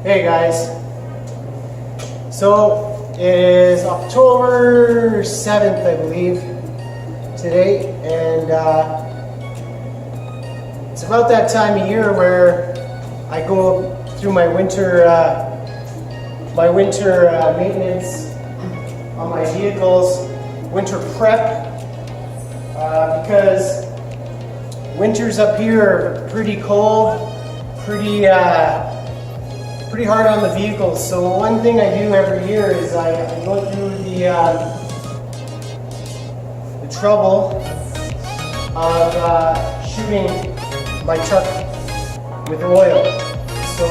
Hey guys, so it is October 7th, I believe, today, and it's about that time of year where I go through my winter maintenance on my vehicles, winter prep, because winters up here are pretty cold, pretty hard on the vehicles. So one thing I do every year is I go through the trouble of shooting my truck with oil. So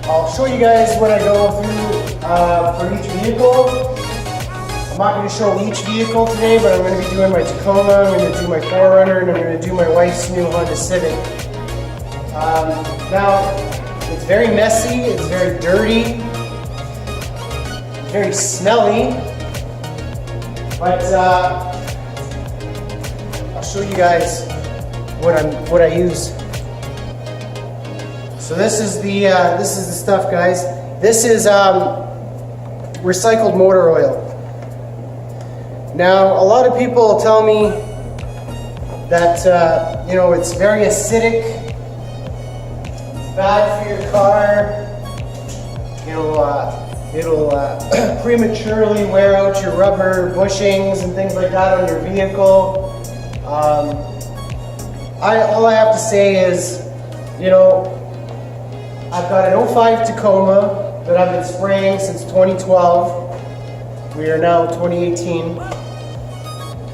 I'll show you guys what I go through for each vehicle. I'm not going to show each vehicle today, but I'm going to be doing my Tacoma, I'm going to do my 4Runner, and I'm going to do my wife's new Honda Civic. Now, it's very messy, it's very dirty, very smelly, but I'll show you guys what I use. So this is the stuff, guys. This is recycled motor oil. Now, a lot of people tell me that you know, it's very acidic, bad for your car. It'll prematurely wear out your rubber bushings and things like that on your vehicle. All I have to say is, you know, I've got an 05 Tacoma that I've been spraying since 2012. We are now 2018.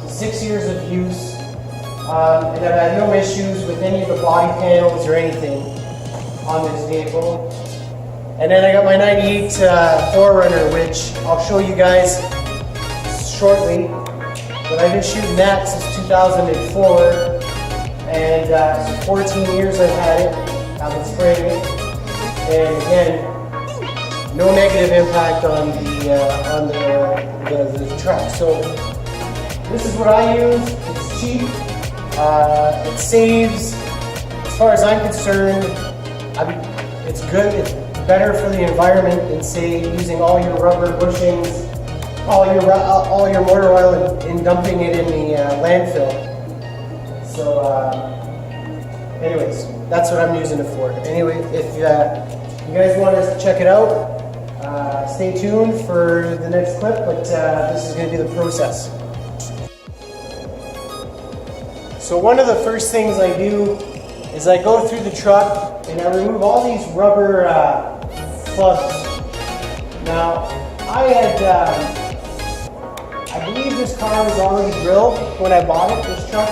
6 years of use, and I've had no issues with any of the body panels or anything on this vehicle. And then I got my 98 4Runner, which I'll show you guys shortly. But I've been shooting that since 2004, and so 14 years I've had it. I've been spraying it, and again, no negative impact on the truck. So this is what I use. It's cheap. It saves. As far as I'm concerned, it's good. It's better for the environment than, say, using all your rubber bushings, all your motor oil, and dumping it in the landfill. So, anyways, that's what I'm using it for. Anyway, if you guys want to check it out, stay tuned for the next clip. But this is going to be the process. So one of the first things I do is I go through the truck and I remove all these rubber plugs. Now, I believe this car was already drilled when I bought it, this truck.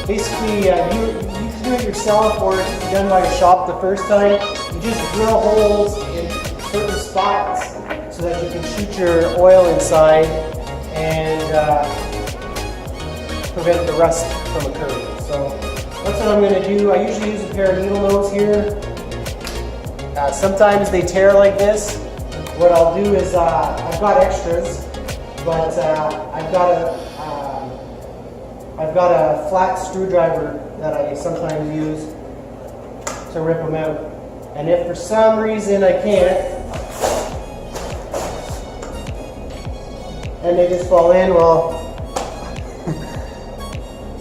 Basically, you can do it yourself, or it can be done by a shop the first time. You just drill holes in certain spots so that you can shoot your oil inside and prevent the rust from occurring. So that's what I'm going to do. I usually use a pair of needle nose here. Sometimes they tear like this. What I'll do is I've got extras, but I've got a flat screwdriver that I sometimes use to rip them out. And if for some reason I can't, and they just fall in, well,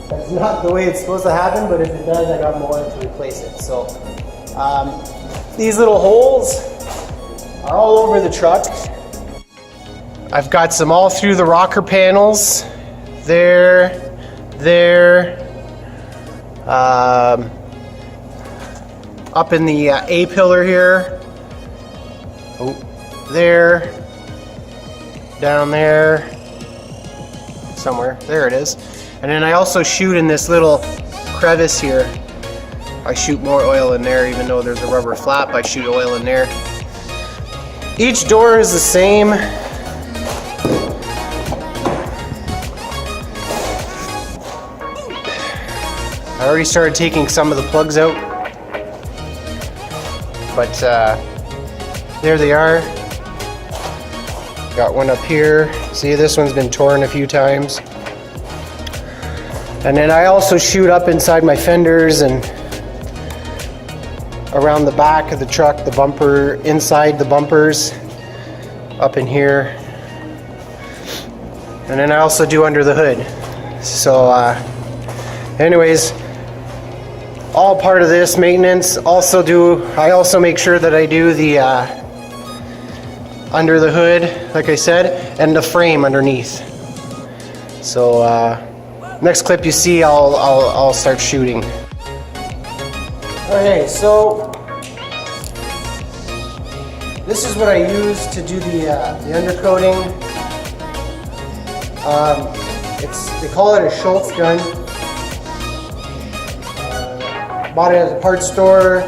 that's not the way it's supposed to happen, but if it does, I got more to replace it. So these little holes are all over the truck. I've got some all through the rocker panels. There. Up in the A-pillar here. Oh, there. Down there. Somewhere. There it is. And then I also shoot in this little crevice here. I shoot more oil in there, even though there's a rubber flap, I shoot oil in there. Each door is the same. I already started taking some of the plugs out, but there they are. Got one up here. See, this one's been torn a few times. And then I also shoot up inside my fenders and around the back of the truck, the bumper, inside the bumpers, up in here. And then I also do under the hood. So anyways, all part of this maintenance. I also make sure that I do the under the hood, like I said, and the frame underneath. So next clip you see, I'll start shooting. Okay, so this is what I use to do the undercoating. They call it a Schultz gun. Bought it at the parts store.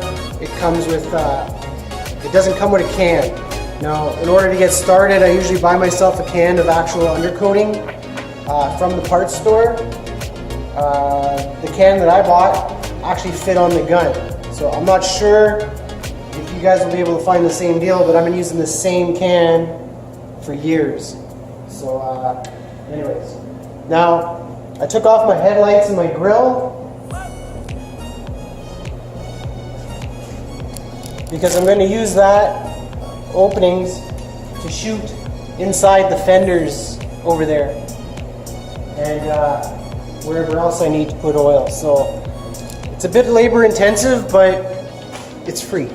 It comes with, it doesn't come with a can. Now, in order to get started, I usually buy myself a can of actual undercoating from the parts store. The can that I bought actually fit on the gun. So I'm not sure if you guys will be able to find the same deal, but I've been using the same can for years. So anyways, now I took off my headlights and my grill because I'm going to use that openings to shoot inside the fenders over there and wherever else I need to put oil. So it's a bit labor intensive, but it's free,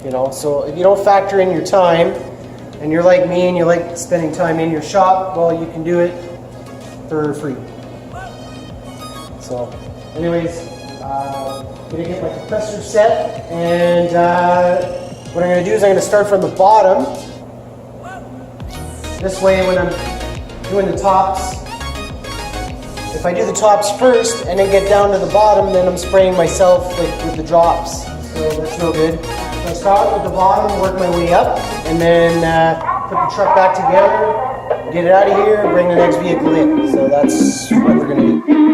you know. So if you don't factor in your time and you're like me and you like spending time in your shop, well, you can do it for free. So anyways, I'm gonna get my compressor set, and what I'm going to do is I'm going to start from the bottom. This way when I'm doing the tops, if I do the tops first and then get down to the bottom, then I'm spraying myself with the drops. So that's no good. So I start with the bottom, work my way up, and then put the truck back together, get it out of here, and bring the next vehicle in. So that's what we're going to do.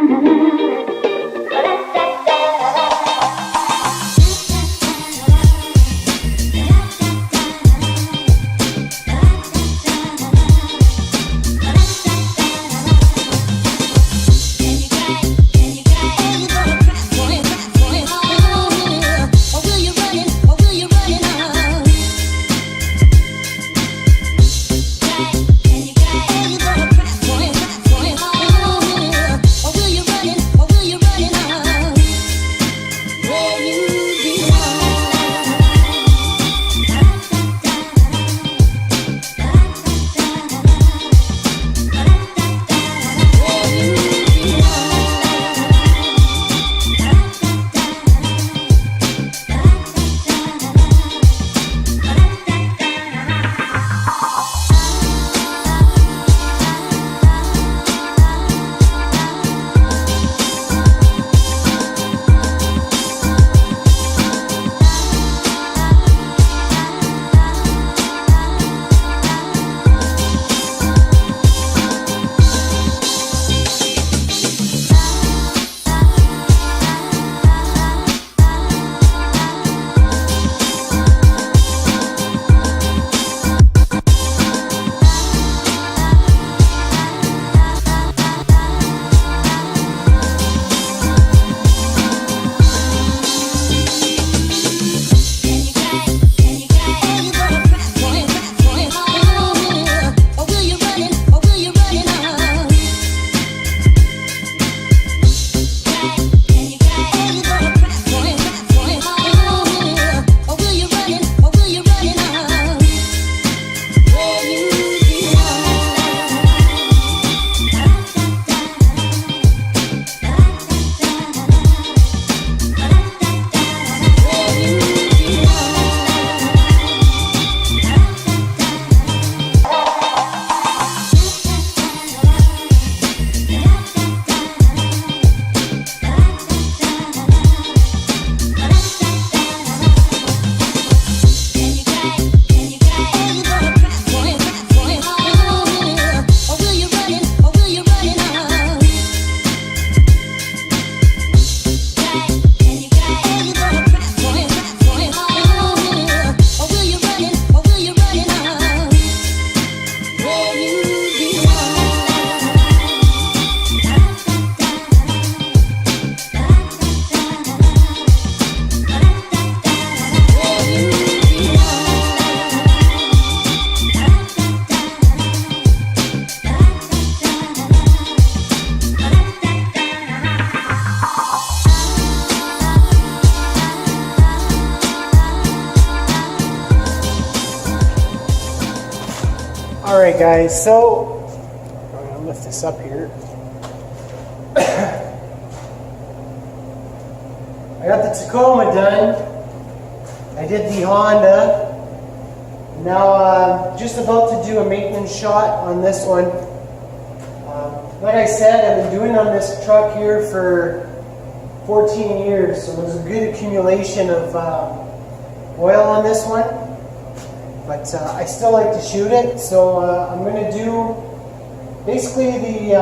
Alright guys, so I'm going to lift this up here. I got the Tacoma done. I did the Honda. Now I'm just about to do a maintenance shot on this one. Like I said, I've been doing on this truck here for 14 years, so there's a good accumulation of oil on this one. But I still like to shoot it, so I'm going to do basically the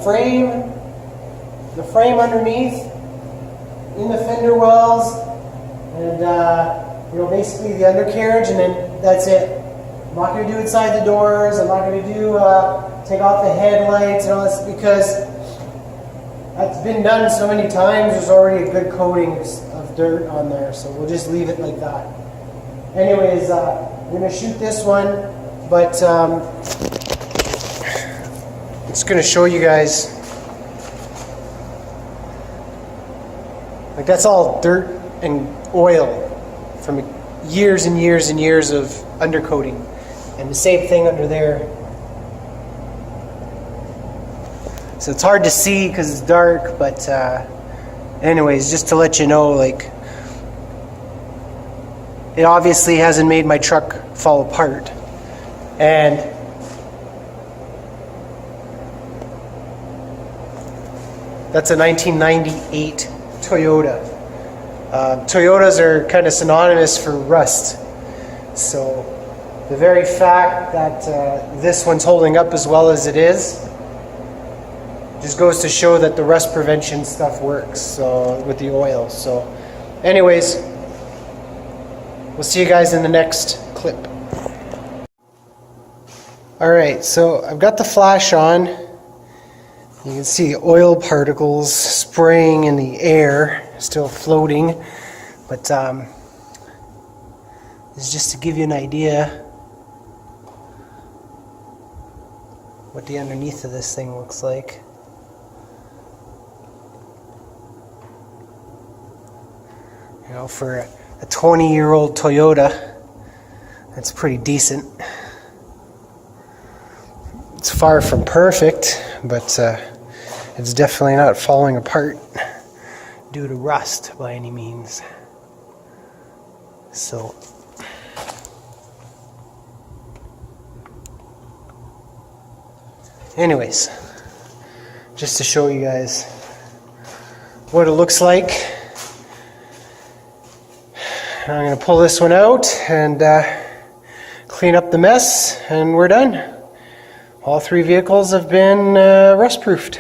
frame underneath, in the fender wells, and basically the undercarriage, and then that's it. I'm not going to do inside the doors. I'm not going to do take off the headlights and all this, because that's been done so many times. There's already a good coating of dirt on there, so we'll just leave it like that. Anyways, I'm going to shoot this one, but I'm just going to show you guys. Like, that's all dirt and oil from years and years and years of undercoating, and the same thing under there. So it's hard to see because it's dark, but anyways, just to let you know, like, it obviously hasn't made my truck fall apart. And that's a 1998 Toyota. Toyotas are kind of synonymous for rust. So the very fact that this one's holding up as well as it is just goes to show that the rust prevention stuff works with the oil. So anyways, we'll see you guys in the next clip. Alright, so I've got the flash on. You can see oil particles spraying in the air, still floating, but this is just to give you an idea what the underneath of this thing looks like. You know, for a 20-year-old Toyota, that's pretty decent. It's far from perfect, but it's definitely not falling apart due to rust by any means. So anyways, just to show you guys what it looks like, I'm going to pull this one out and clean up the mess, and we're done. All three vehicles have been rust proofed.